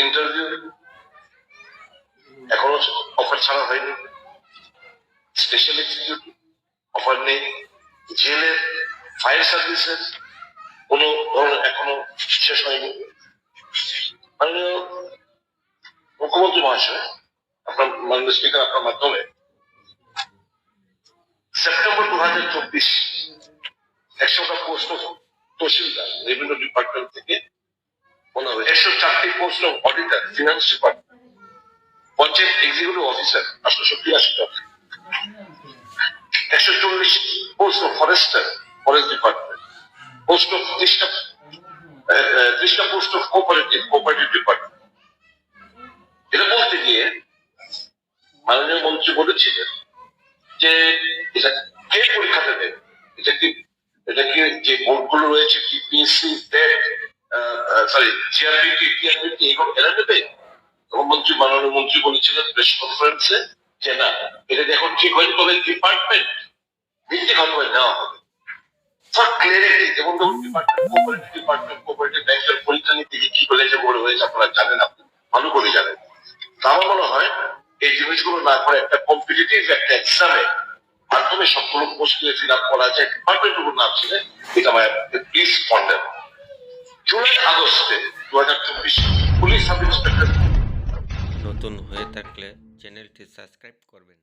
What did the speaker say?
Interview এখনো offer ছাড়া হয়নি, স্পেশাল এক্সিকিউটিভ অফার নেই, জেলের ফায়ার সার্ভিসের কোনো ধরনের এখনো শেষ হয়নি। মাননীয় মুখ্যমন্ত্রী মহাশয়, আপনার মাননীয় স্পিকার, আপনার মাধ্যমে সেপ্টেম্বর 2024 100টা post of tehsildar revenue department থেকে বলা হবে, 104টি post of auditor finance department, panchayat executive officer 882টা, 140 post of forester forest department, post of 30টা পোস্ট অফ কোঅপারেটিভ ডিপার্টমেন্ট। এটা বলতে গিয়ে মাননীয় মন্ত্রী বলেছিলেন যে এটা কে পরীক্ষা দেবে, এটা কি যে বোর্ডগুলো রয়েছে টিপিএসসি, টেট, জিআরবিটি, টিআরবিটি, এগুলো এরা নেবে? মাননীয় মন্ত্রী বলেছিলেন প্রেস কনফারেন্সে যে না, এটা এখন ঠিক হয়নি, তবে ডিপার্টমেন্ট ভিত্তিক হয়তো নেওয়া হবে ফর ক্লিয়ারিটি। যেমন ধরুন কোঅপারেটিভ ব্যাংকের পরীক্ষা নিতে গিয়ে কি বলে যে বড় হয়েছে আপনারা জানেন, আপনি ভালো করে জানেন। তা আমার মনে হয় এই জিনিসগুলো না করে একটা কম্পিটিটিভ একটা এক্সামে মাধ্যমে সবগুলো পোস্টে ফিল আপ করা যায়, ডিপার্টমেন্ট উপর না ছিল, এটা আমার প্লিজ কন্ডেম। জুলাই আগস্টে 2024 পুলিশ সাব ইন্সপেক্টর। নতুন হয়ে থাকলে চ্যানেলটি সাবস্ক্রাইব করবেন।